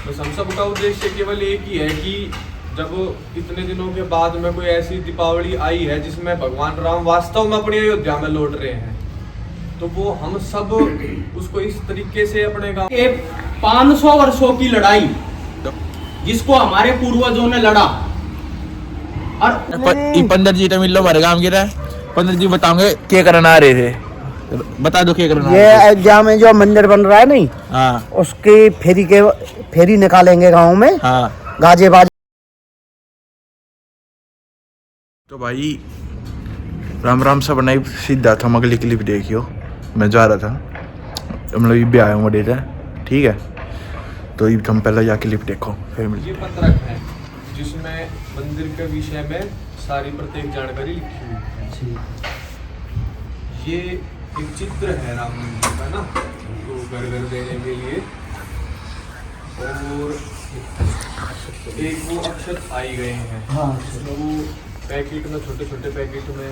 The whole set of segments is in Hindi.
बस हम सबका उद्देश्य केवल एक ही है कि जब इतने दिनों के बाद में कोई ऐसी दीपावली आई है जिसमें भगवान राम वास्तव में अपनी अयोध्या में लौट रहे हैं, तो वो हम सब उसको इस तरीके से अपने गाँव 500 वर्षों की लड़ाई जिसको हमारे पूर्वजों ने लड़ा। और 15 जी तो मिल लो हमारे गाँव की रहा 15 जी बताओगे क्या करना आ रहे थे, बता दो क्या करना। ये अयोध्या में जो मंदिर बन रहा है नहीं, हाँ उसकी फेरी निकालेंगे गांव में, हाँ। गाजे बाजे। तो भाई राम राम सब बनाई सीधा था, अगली क्लिप देखियो। मैं जा रहा था मतलब ये भी आया हूँ डेटा, ठीक है। तो ये तुम पहले जा क्लिप देखो फिर मिल। ये पत्रक है जिसमें मंदिर के विषय में सारी प्रत्येक जानकारी लिखी हुई है। ये एक चित्र है राम मंदिर का ना, तो घर घर देने के लिए। और एक वो अक्षत आई गए हैं, तो वो पैकेट में छोटे छोटे पैकेट में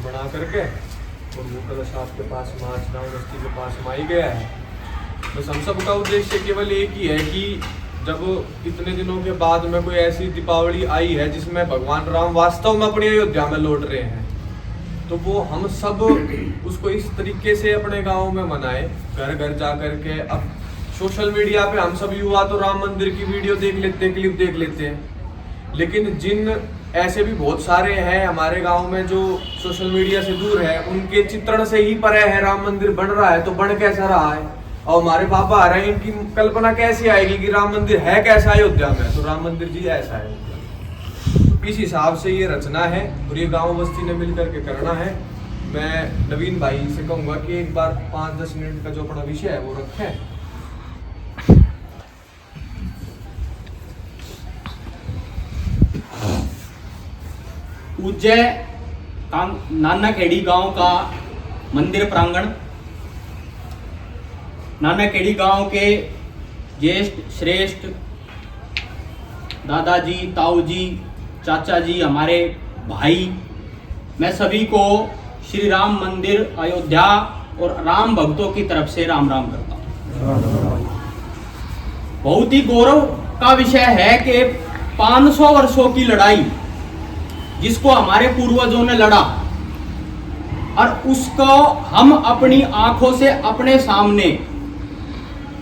बना करके, और वो कलश आपके पास मार्च बस्ती के पास में आई गया है। बस हम सबका उद्देश्य केवल एक ही है कि जब इतने दिनों के बाद में कोई ऐसी दीपावली आई है जिसमें भगवान राम वास्तव में अपनी अयोध्या में लौट रहे हैं, तो वो हम सब उसको इस तरीके से अपने गाँव में मनाए, घर घर जा करके। अब सोशल मीडिया पे हम सब युवा तो राम मंदिर की वीडियो देख लेते हैं, क्लिप देख लेते हैं, लेकिन जिन ऐसे भी बहुत सारे हैं हमारे गांव में जो सोशल मीडिया से दूर है, उनके चित्रण से ही परे है राम मंदिर बन रहा है तो बन कैसा रहा है, और हमारे पापा आ रहे हैं, इनकी कल्पना कैसी आएगी कि राम मंदिर है कैसा अयोध्या में, तो राम मंदिर जी ऐसा है। तो इस हिसाब से ये रचना है और ये गाँव बस्ती ने मिल करके करना है। मैं नवीन भाई से कहूँगा कि एक बार 5-10 मिनट का जो अपना विषय है वो रखें। उज्जै नाना खेड़ी गांव का मंदिर प्रांगण। नाना खेड़ी गांव के ज्येष्ठ श्रेष्ठ दादाजी, ताऊजी, चाचा जी, हमारे भाई, मैं सभी को श्री राम मंदिर अयोध्या और राम भक्तों की तरफ से राम राम करता हूँ। बहुत ही गौरव का विषय है कि 500 वर्षों की लड़ाई जिसको हमारे पूर्वजों ने लड़ा, और उसको हम अपनी आंखों से अपने सामने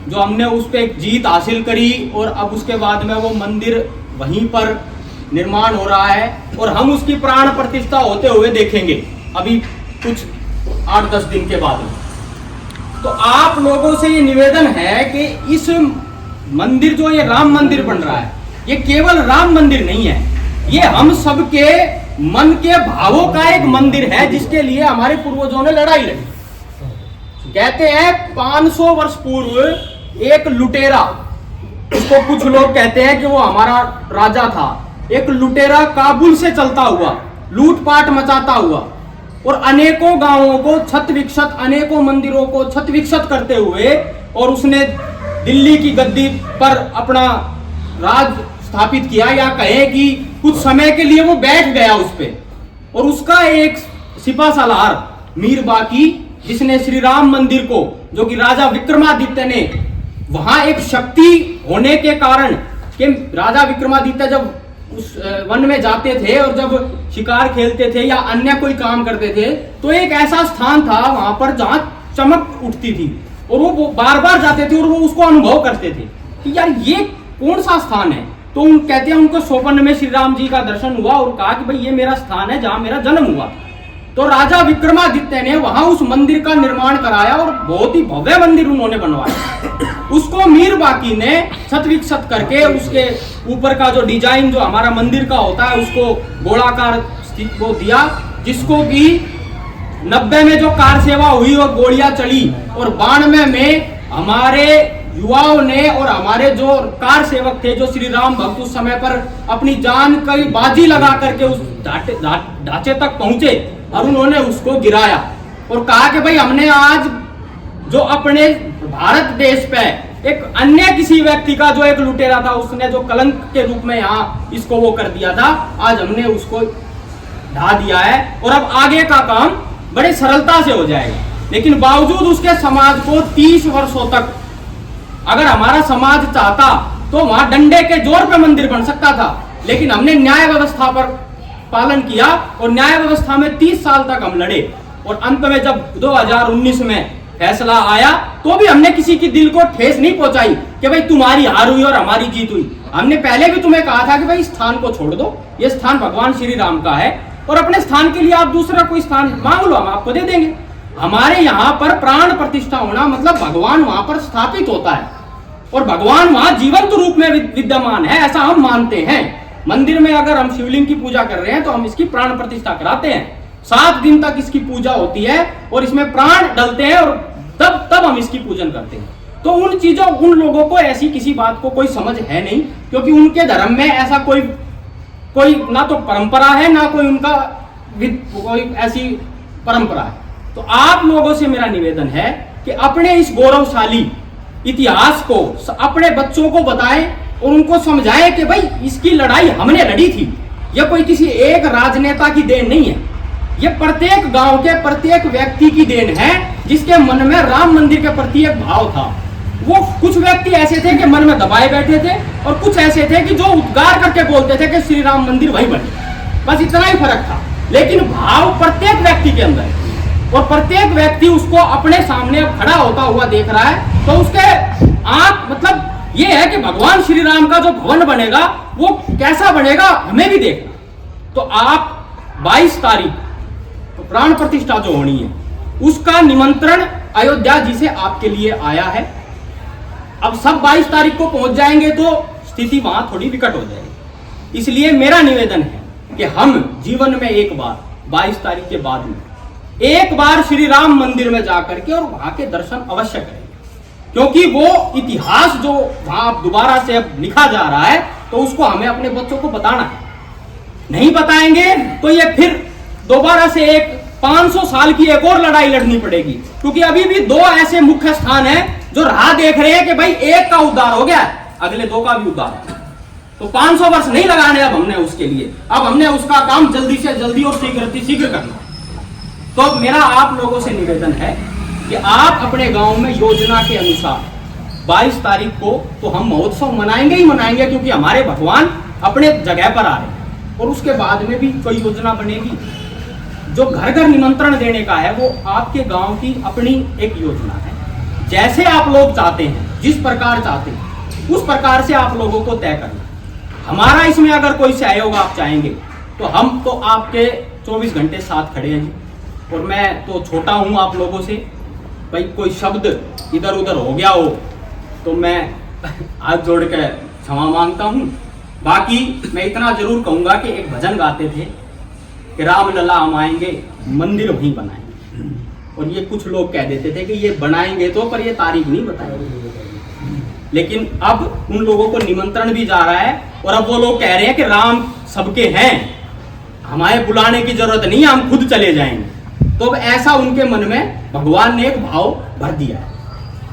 जो हमने उस पर एक जीत हासिल करी, और अब उसके बाद में वो मंदिर वहीं पर निर्माण हो रहा है और हम उसकी प्राण प्रतिष्ठा होते हुए देखेंगे अभी कुछ 8-10 दिन के बाद। तो आप लोगों से ये निवेदन है कि इस मंदिर जो ये राम मंदिर बन रहा है, ये केवल राम मंदिर नहीं है, ये हम सबके मन के भावों का एक मंदिर है जिसके लिए हमारे पूर्वजों ने लड़ाई लड़ी। कहते हैं 500 वर्ष पूर्व एक लुटेरा, उसको कुछ लोग कहते हैं कि वो हमारा राजा था, एक लुटेरा काबुल से चलता हुआ लूटपाट मचाता हुआ और अनेकों गांवों को छत विक्षत, अनेकों मंदिरों को छत विक्षत करते हुए, और उसने दिल्ली की गद्दी पर अपना राज स्थापित किया, या कहे कि कुछ समय के लिए वो बैठ गया उस पे। और उसका एक सिपा सलार मीर बाकी, जिसने श्री राम मंदिर को, जो कि राजा विक्रमादित्य ने, वहां एक शक्ति होने के कारण कि राजा विक्रमादित्य जब उस वन में जाते थे और जब शिकार खेलते थे या अन्य कोई काम करते थे, तो एक ऐसा स्थान था वहां पर जहां चमक उठती थी, और वो बार बार जाते थे और वो उसको अनुभव करते थे कि यार ये कौन सा स्थान है। तो उन कहते हैं उनको स्वप्न में श्री राम जी का दर्शन हुआ और कहा कि भाई ये मेरा स्थान है जहां मेरा जन्म हुआ। तो राजा विक्रमादित्य ने वहां उस मंदिर का निर्माण कराया और बहुत ही भव्य मंदिर उन्होंने बनवाया। उसको मीर बाकी ने छत विक्षत करके उसके ऊपर का जो डिजाइन जो हमारा मंदिर का होता है उसको गोलाकार स्थित को दिया, जिसको कि 90 में जो कार सेवा हुई और गोलियां चली, और 92 में हमारे युवाओं ने और हमारे जो कार सेवक थे, जो श्री राम भक्त, उस समय पर अपनी जान की बाजी लगा करके उस ढांचे तक पहुंचे और उन्होंने उसको गिराया और कहा कि भाई हमने आज जो अपने भारत देश पे एक अन्य किसी व्यक्ति का जो एक लुटेरा था, उसने जो कलंक के रूप में यहाँ इसको वो कर दिया था, आज हमने उसको ढा दिया है और अब आगे का काम बड़े सरलता से हो जाएगा। लेकिन बावजूद उसके समाज को 30 वर्षों तक अगर हमारा समाज चाहता तो वहां डंडे के जोर पे मंदिर बन सकता था, लेकिन हमने न्याय व्यवस्था पर पालन किया और न्याय व्यवस्था में 30 साल तक हम लड़े और अंत में जब 2019 में फैसला आया तो भी हमने किसी की दिल को ठेस नहीं पहुंचाई कि भाई तुम्हारी हार हुई और हमारी जीत हुई। हमने पहले भी तुम्हें कहा था कि भाई स्थान को छोड़ दो, ये स्थान भगवान श्री राम का है और अपने स्थान के लिए आप दूसरा कोई स्थान मांग लो, हम आपको दे देंगे। हमारे यहाँ पर प्राण प्रतिष्ठा होना मतलब भगवान वहां पर स्थापित होता है और भगवान वहां जीवंत रूप में विद्यमान है, ऐसा हम मानते हैं। मंदिर में अगर हम शिवलिंग की पूजा कर रहे हैं तो हम इसकी प्राण प्रतिष्ठा कराते हैं, 7 दिन तक इसकी पूजा होती है और इसमें प्राण डलते हैं और तब हम इसकी पूजन करते हैं। तो उन चीजों, उन लोगों को ऐसी किसी बात को कोई समझ है नहीं, क्योंकि उनके धर्म में ऐसा कोई ना तो परंपरा है ना कोई उनका कोई ऐसी परंपरा है। तो आप लोगों से मेरा निवेदन है कि अपने इस गौरवशाली इतिहास को अपने बच्चों को बताएं और उनको समझाएं कि भाई इसकी लड़ाई हमने लड़ी थी, यह कोई किसी एक राजनेता की देन नहीं है, यह प्रत्येक गांव के प्रत्येक व्यक्ति की देन है जिसके मन में राम मंदिर के प्रति एक भाव था। वो कुछ व्यक्ति ऐसे थे कि मन में दबाए बैठे थे और कुछ ऐसे थे कि जो उद्गार करके बोलते थे कि श्री राम मंदिर वही बने, बस इतना ही फर्क था। लेकिन भाव प्रत्येक व्यक्ति के अंदर है और प्रत्येक व्यक्ति उसको अपने सामने खड़ा होता हुआ देख रहा है, तो उसके आंख मतलब ये है कि भगवान श्री राम का जो भवन बनेगा वो कैसा बनेगा हमें भी देखना। तो आप 22 तारीख तो प्राण प्रतिष्ठा जो होनी है उसका निमंत्रण अयोध्या जी से आपके लिए आया है। अब सब 22 तारीख को पहुंच जाएंगे तो स्थिति वहां थोड़ी विकट हो जाएगी, इसलिए मेरा निवेदन है कि हम जीवन में एक बार 22 तारीख के बाद में एक बार श्री राम मंदिर में जाकर के और वहां के दर्शन अवश्य करेंगे, क्योंकि वो इतिहास जो वहां दोबारा से अब लिखा जा रहा है तो उसको हमें अपने बच्चों को बताना है। नहीं बताएंगे तो ये फिर दोबारा से एक 500 साल की एक और लड़ाई लड़नी पड़ेगी, क्योंकि अभी भी 2 ऐसे मुख्य स्थान हैं जो राह देख रहे हैं कि भाई एक का उद्धार हो गया, अगले 2 का भी उद्धार हो। तो 500 वर्ष नहीं लगाने अब हमने उसके लिए, अब हमने उसका काम जल्दी से जल्दी और शीघ्र करना। तो मेरा आप लोगों से निवेदन है कि आप अपने गांव में योजना के अनुसार 22 तारीख को तो हम महोत्सव मनाएंगे ही मनाएंगे, क्योंकि हमारे भगवान अपने जगह पर आ रहे हैं, और उसके बाद में भी कोई योजना बनेगी जो घर घर निमंत्रण देने का है, वो आपके गांव की अपनी एक योजना है। जैसे आप लोग चाहते हैं, जिस प्रकार चाहते हैं उस प्रकार से आप लोगों को तय करना। हमारा इसमें अगर कोई सहयोग आप चाहेंगे तो हम तो आपके 24 घंटे साथ खड़े हैं जी। और मैं तो छोटा हूं आप लोगों से, भाई कोई शब्द इधर उधर हो गया हो तो मैं हाथ जोड़ कर क्षमा मांगता हूं। बाकी मैं इतना जरूर कहूंगा कि एक भजन गाते थे कि राम लला हम आएंगे मंदिर वहीं बनाएंगे, और ये कुछ लोग कह देते थे कि ये बनाएंगे तो, पर ये तारीख नहीं बताएंगे। लेकिन अब उन लोगों को निमंत्रण भी जा रहा है और अब वो लोग कह रहे हैं कि राम सबके हैं, हमारे बुलाने की जरूरत नहीं है, हम खुद चले जाएंगे। तो अब ऐसा उनके मन में भगवान ने एक भाव भर दिया है।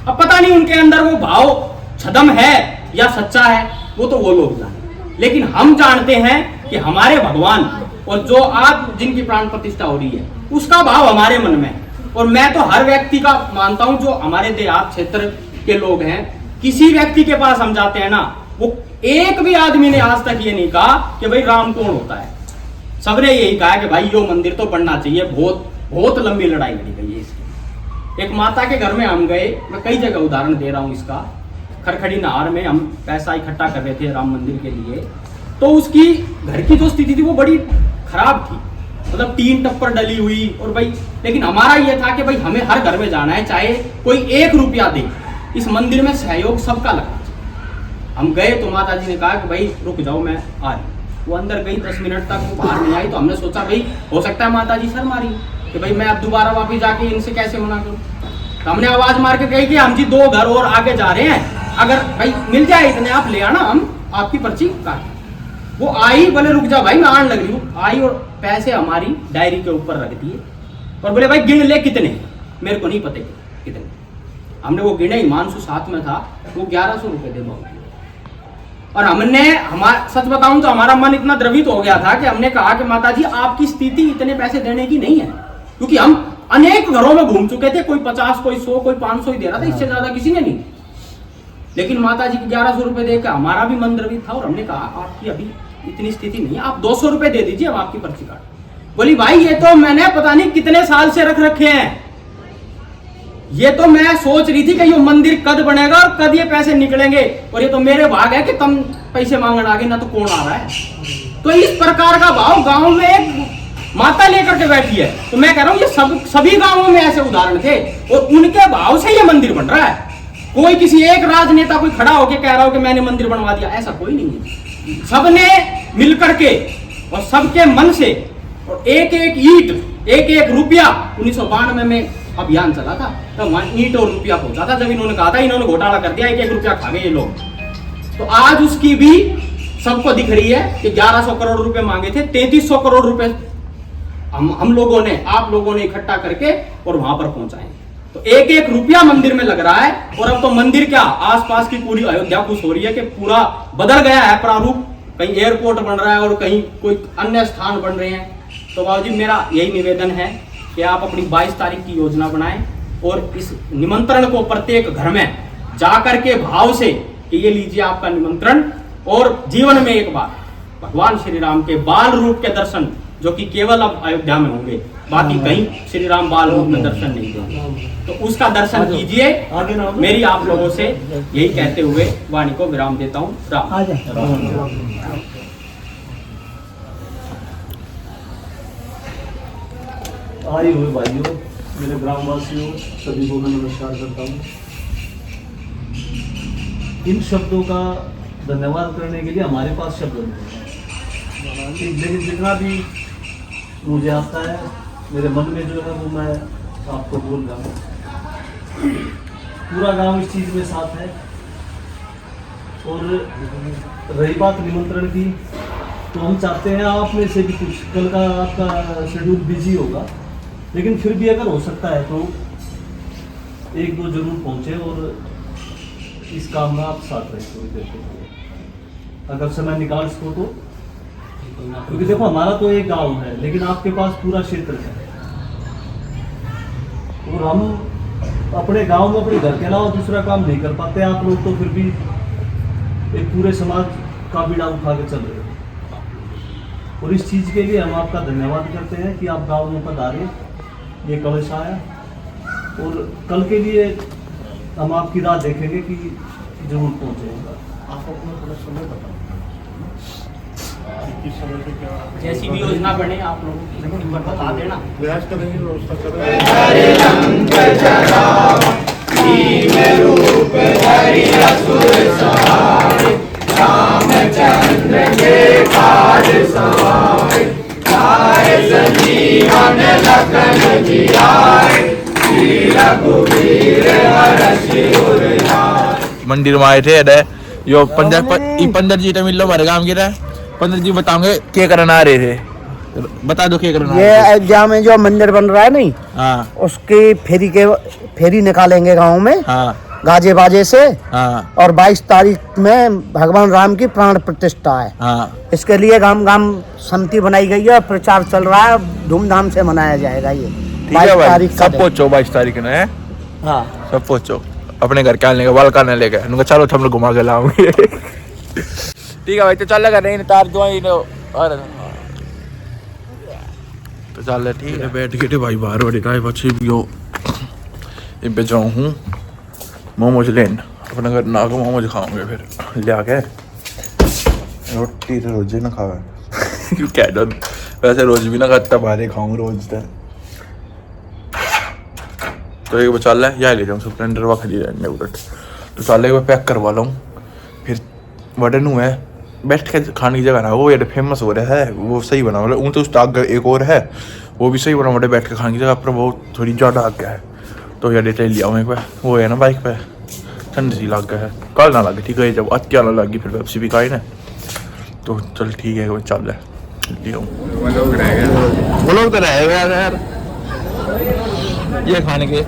अब पता नहीं उनके अंदर वो भाव छदम है या सच्चा है, वो तो वो लोग जाने, लेकिन हम जानते हैं कि हमारे भगवान और जो आज जिनकी प्राण प्रतिष्ठा हो रही है उसका भाव हमारे मन में है। और मैं तो हर व्यक्ति का मानता हूं जो हमारे देहात क्षेत्र के लोग हैं, किसी व्यक्ति के पास हम जाते हैं ना, वो एक भी आदमी ने आज तक ये नहीं कहा कि भाई राम कौन होता है। सबने यही कहा कि भाई यो मंदिर तो बनना चाहिए, बहुत लंबी लड़ाई लड़ी गई है इसकी। एक माता के घर में हम गए, मैं कई जगह उदाहरण दे रहा हूँ इसका, खरखड़ी नहर में हम पैसा इकट्ठा कर रहे थे राम मंदिर के लिए, तो उसकी घर की जो स्थिति थी वो बड़ी खराब थी, मतलब 3 टप्पर डली हुई। और भाई लेकिन हमारा ये था कि भाई हमें हर घर में जाना है, चाहे कोई 1 रुपया दे, इस मंदिर में सहयोग सबका लगना चाहिए। हम गए तो माता जी ने कहा कि भाई रुक जाओ मैं आ रही। वो अंदर गई, 10 मिनट तक वो बाहर नहीं आई, तो हमने सोचा भाई हो सकता है माता जी शर्म आ रही कि भाई मैं अब दोबारा वापस जाके इनसे कैसे मना करूं। तो हमने आवाज मार के कही कि हम जी 2 घर और आगे जा रहे हैं, अगर भाई मिल जाए इतने आप ले आना, हम आपकी पर्ची काट। वो आई, बोले रुक जा भाई मैं आने लग रही हूँ। आई और पैसे हमारी डायरी के ऊपर रख दिए और बोले भाई गिन ले कितने, मेरे को नहीं पता कितने। हमने वो गिने, हिमांशु साथ में था, वो 1100 रुपये दे दो। और हमने सच बताऊं तो हमारा मन इतना द्रवित हो गया था कि हमने कहा कि माता जी आपकी स्थिति इतने पैसे देने की नहीं है, क्योंकि हम अनेक घरों में घूम चुके थे, कोई 50, कोई 100, कोई 500 ही दे रहा था, इससे ज्यादा किसी ने नहीं। लेकिन माता जी को 1100 रुपए दे के हमारा भी मंदिर भी था और हमने कहा आपकी अभी इतनी स्थिति नहीं है, आप 200 रुपए दे दीजिए, हम आपकी पर्ची काट। बोली भाई ये तो मैंने पता नहीं कितने साल से रख रखे हैं, ये तो मैं सोच रही थी कि ये मंदिर कद बनेगा और कद ये पैसे निकलेंगे, और ये तो मेरे भाग है कि कम पैसे मांगने आगे ना तो कौन आ रहा है। तो इस प्रकार का भाव गांव में एक माता लेकर के बैठी है। तो मैं कह रहा हूँ ये सभी गांवों में ऐसे उदाहरण थे और उनके भाव से ये मंदिर बन रहा है। कोई किसी एक राजनेता कोई खड़ा होकर कह रहा हो कि मैंने मंदिर बनवा दिया, ऐसा कोई नहीं है। सबने मिलकर के और सबके मन से और एक एक ईंट एक एक रुपया 1992 में अभियान चला था, तो वहां ईंट और रुपया पहुंचा था। जब इन्होंने कहा था इन्होंने घोटाला कर दिया, एक एक रुपया खा गए ये लोग, तो आज उसकी भी सबको दिख रही है कि 1100 करोड़ रुपए मांगे थे, 3300 करोड़ रुपए हम लोगों ने, आप लोगों ने इकट्ठा करके और वहां पर पहुंचाए। तो एक एक रुपया मंदिर में लग रहा है। और अब तो मंदिर क्या, आसपास की पूरी अयोध्या खुश हो रही है कि पूरा बदल गया है प्रारूप, कहीं एयरपोर्ट बन रहा है और कहीं कोई अन्य स्थान बन रहे हैं। तो बाबूजी मेरा यही निवेदन है कि आप अपनी 22 तारीख की योजना बनाएं और इस निमंत्रण को प्रत्येक घर में जाकर के भाव से कि ये लीजिए आपका निमंत्रण, और जीवन में एक बार भगवान श्री राम के बाल रूप के दर्शन, जो कि केवल अब अयोध्या में होंगे, बाकी कहीं श्री राम बाल रूप में दर्शन नहीं देंगे, तो उसका दर्शन कीजिए। मेरी आप लोगों से यही कहते हुए वाणी को विराम देता हूँ। राम। आए हुए भाइयों, मेरे ग्रामवासियों, सभी को मैं नमस्कार करता हूँ। इन शब्दों का धन्यवाद करने के लिए हमारे पास शब्द नहीं है, लेकिन जितना भी मुझे आता है मेरे मन में जो है वो मैं आपको बोल रहा हूँ। पूरा गांव इस चीज़ में साथ है। और रही बात निमंत्रण की, तो हम चाहते हैं आप में से भी कुछ, कल का आपका शेड्यूल बिजी होगा, लेकिन फिर भी अगर हो सकता है तो एक दो जरूर पहुँचे और इस काम में आप साथ रहे थोड़ी देर के लिए, अगर समय निकाल सको तो। क्योंकि देखो हमारा तो एक गांव है, लेकिन आपके पास पूरा क्षेत्र है, और हम अपने गांव में अपने घर के अलावा दूसरा काम नहीं कर पाते। आप लोग तो फिर भी एक पूरे समाज का बीड़ा उठा के चल रहे हो, और इस चीज़ के लिए हम आपका धन्यवाद करते हैं कि आप गाँव में पधारे, ये कलश आया, और कल के लिए हम आपकी राह देखेंगे कि जरूर पहुँचेगा। आप अपना थोड़ा समय बताओ, किस समय से क्या, जैसी भी योजना बने आप लोग एक बार बता देना। प्रयास करेंगे, व्यवस्था करेंगे। मंदिर में आए थे अरे यो पंदर जी तो मिल लो हमारे काम की रहा। पंदर जी बताओगे क्या करना आ रहे थे, बता दो क्या करना। ये अयोध्या में जो मंदिर बन रहा है नहीं, हाँ, उसकी फेरी निकालेंगे गांव में, हाँ, गाजे बाजे से, हाँ, और 22 तारीख में भगवान राम की प्राण प्रतिष्ठा है। हाँ, इसके लिए गांव गांव समिति बनाई गई है और प्रचार चल रहा है, धूमधाम से मनाया जाएगा ये। ठीक है भाई, सब पहुंचो 22 तारीख ने। हाँ, सब पहुंचो अपने घर क्या लेंगे, बाल करने लेके उनका, चलो हम लोग घुमा के लाऊंगे। ठीक है भाई, तो चल लगा नहीं तार दुआई नो, और तो चल ठीक है। बैठ गए थे भाई बाहर, बड़ी राय बच्ची भी हो पे जाऊँ हूँ मोमोज लेन, अपने घर ना को मोमोज खाऊंगे फिर ले आके। रोटी तो रोज ही ना खावे क्या डर, वैसे रोज भी ना खाता, बाहर खाऊँ रोज तो एक बार चल है या ले जाऊँ स्प्लेंडर वा खरीद रहने उलट, तो चल एक बार पैक करवा लूँ। फिर वडन हुआ है बैठ के खाने की जगह ना, वो ये फेमस हो रहा है, वो सही बना, मतलब ऊँ तो उस आग एक और है वो भी सही बना, बड़े बैठ के खाने की जगह पर वो थोड़ी ज़्यादा आग गया है। तो ये ले लिया हूँ एक बार, वो है ना बाइक पे ठंड सी लग गया है, कल ना लगे ठीक है, जब आज क्या ना लगी फिर पेप्सी भी खाई ना, तो चल ठीक है वो चल लिया हूँ। वो लोग तो रहे यार ये खाने के।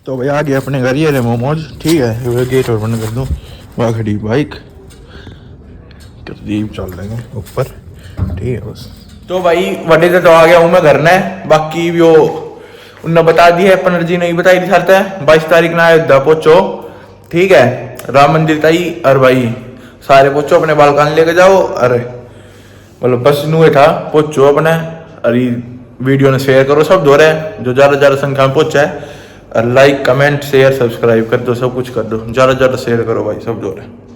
तो भाई आ गया अपने घर, ये रहे मोमोज, ठीक है, गेट और बंद कर दूँ, वहाँ खड़ी बाइक कर दी, चल देंगे ऊपर, ठीक है बस। तो भाई वडे तो आ गया हूँ मैं घर ने, बाकी वो उन्होंने बता दी है, पनर्जी ने बताई थी है 22 तारीख ना अयोध्या पहुंचो, ठीक है, राम मंदिर ताई और भाई सारे पहुंचो, अपने बालकान लेके जाओ, अरे मतलब बस नुए था पहुंचो अपने, अरे वीडियो ने शेयर करो सब दो रहे जो ज़्यादा संख्या में पहुंचा है, और लाइक कमेंट शेयर सब्सक्राइब कर दो, सब कुछ कर दो, ज़्यादा शेयर करो भाई सब दो रहे।